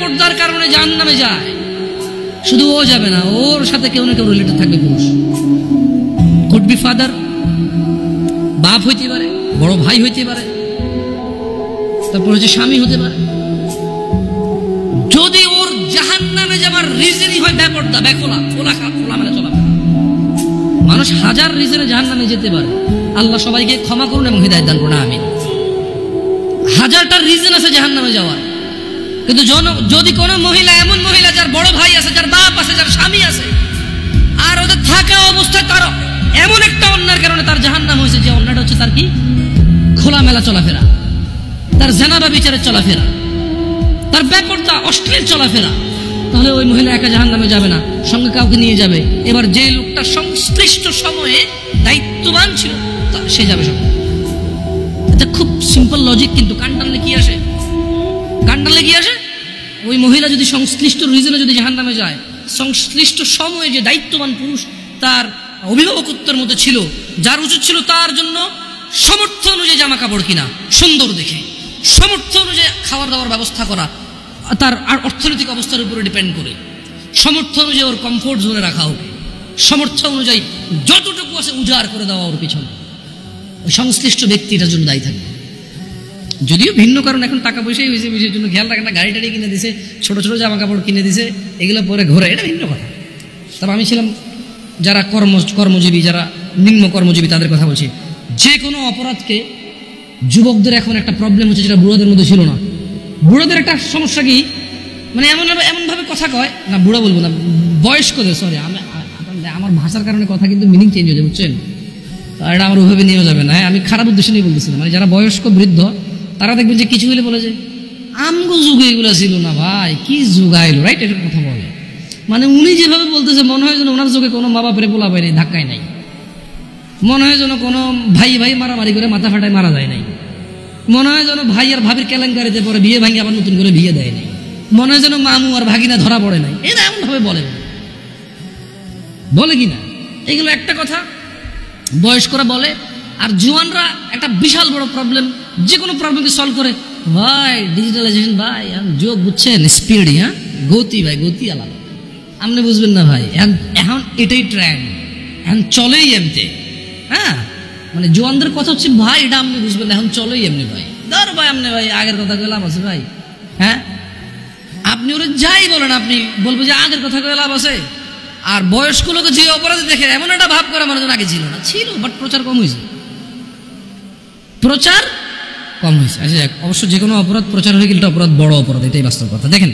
বেপরদার কারণে জাহান্নামে যায়। শুধু ও যাবে না, ওর সাথে কেউ না কেউ রিলেটেড থাকবে পুরুষ। কুড বি ফাদার, বাপ হইতে পারে, বড় ভাই হইতে পারে, তারপর হচ্ছে স্বামী হতে পারে। যদি ওর জাহান্নামে যাবার রিজনই হয় বেপরদা, বেখোলা, খোলামেলা চলাফেরা। মানুষ হাজার রিজনে জাহান্নামে যেতে পারে, আল্লাহ সবাইকে ক্ষমা করুন এবং হিদায়াত দান করুন, আমিন। হাজারটা রিজন আছে জাহান্নামে যাওয়ার, কিন্তু যদি কোনো মহিলা, এমন মহিলা যার বড় ভাই আছে, যার বাপ আছে, যার স্বামী আছে, আর ওদের থাকা অবস্থায় তার এমন একটা অন্যায়ের কারণে তার জাহান্নাম হয়েছে, যে অন্যটা হচ্ছে তার কি খোলামেলা চলাফেরা, তার জানাবা বিচারের চলাফেরা, তার বেপরদা অশ্লীল চলাফেরা, তাহলে ওই মহিলা একা জাহান্নামে যাবে না, সঙ্গে কাউকে নিয়ে যাবে। এবার যে লোকটা সংশ্লিষ্ট সময়ে দায়িত্ববান ছিল সে যাবে সঙ্গে। এটা খুব সিম্পল লজিক, কিন্তু কান টানলে কি আসে? কান টানলে কি আসে? ওই মহিলা যদি সংশ্লিষ্ট রিজনে যদি জাহান্নামে যায়, সংশ্লিষ্ট সময়ে যে দায়িত্ববান পুরুষ তার অভিভাবকত্বের মধ্যে ছিল, যার উচিত ছিল তার জন্য সামর্থ্য অনুযায়ী জামা কাপড় কিনা সুন্দর দেখে, সামর্থ্য অনুযায়ী খাবার দাবার ব্যবস্থা করা, তার আর অর্থনৈতিক অবস্থার উপরে ডিপেন্ড করে, সামর্থ্য অনুযায়ী ওর কমফোর্ট জোনে রাখা হোক, সামর্থ্য অনুযায়ী যতটুকু আছে উজাড় করে দেওয়া ওর পিছনে, ওই সংশ্লিষ্ট ব্যক্তি এটার জন্য দায়ী থাকবে। যদিও ভিন্ন কারণ, এখন টাকা পয়সাই হয়েছে, বিষয়ের জন্য খেয়াল রাখে না, গাড়ি টাড়ি কিনে দিছে, ছোট ছোট জামা কাপড় কিনে দিছে, এগুলো পরে ঘোরে, এটা ভিন্ন কথা। তবে আমি ছিলাম যারা কর্মজীবী, যারা নিম্ন কর্মজীবী, তাদের কথা বলছি। যে কোনো অপরাধকে যুবকদের এখন একটা প্রবলেম হচ্ছে, যেটা বুড়োদের মধ্যে ছিল না। বুড়োদের একটা সমস্যা কি, মানে এমনভাবে কথা কয় না, বুড়ো বলবো না, বয়স্কদের, সরি আমার ভাষার কারণে কথা কিন্তু মিনিং চেঞ্জ হয়ে যায়, বুঝছেন? এটা আমার ওইভাবে নিয়েও যাবে না, আমি খারাপ উদ্দেশ্য নিয়ে বলতেছিলাম। মানে যারা বয়স্ক বৃদ্ধ, তারা দেখবেন যে কিছু হলে বলে যে আমগো যুগে এগুলো ছিল না ভাই, কি যুগ আইলো, রাইট? এটার কথা বলে, মানে উনি যেভাবে বলতেছে মনে হয় যেন ওনার যুগে কোনো মা বাপের পোলা বাইরে ধাক্কায় নাই, মনে হয় যেন কোনো ভাই মারামারি করে মাথা ফাটায় মারা যায় নাই, মনে হয় যেন ভাই আর ভাবির কেলেঙ্কারিতে পরে বিয়ে ভাঙি আবার নতুন করে বিয়ে দেয় নাই, মনে হয় যেন মামু আর ভাগিনা ধরা পড়ে নাই। এরা এমন ভাবে বলে কিনা, এগুলো একটা কথা বয়স্করা বলে। আর জোয়ানরা একটা বিশাল বড় প্রবলেম, যে কোনো প্রবলেমকে সলভ করে, ভাই ডিজিটালাইজেশন ভাই, যোগ বুঝছেন, স্পিড, হ্যাঁ গতি ভাই, গতি আলাদা, আপনি বুঝবেন না ভাই, এখন এটাই ট্রেন্ড, এখন চলেই এমতে। হ্যাঁ, মানে জোয়ানদের কথা হচ্ছে ভাই এটা আপনি বুঝবেন না, এখন চলেই এমনি ভাই, ধর ভাই আপনি ভাই আগের কথা কয়ে লাভ আছে ভাই। হ্যাঁ, আপনি ওরা যাই বলেন, আপনি বলবো যে আগের কথা কয়ে লাভ আছে। আর বয়স্ক লোক যে অপরাধী দেখে এমন একটা ভাব করে মানুষজন আগে ছিল না, ছিল, বাট প্রচার কম হয়েছে, প্রচার কম হয়েছে। আচ্ছা, অবশ্য যে কোনো অপরাধ প্রচার হয়ে গেলে অপরাধ বড় অপরাধ, এটাই বাস্তব কথা। দেখেন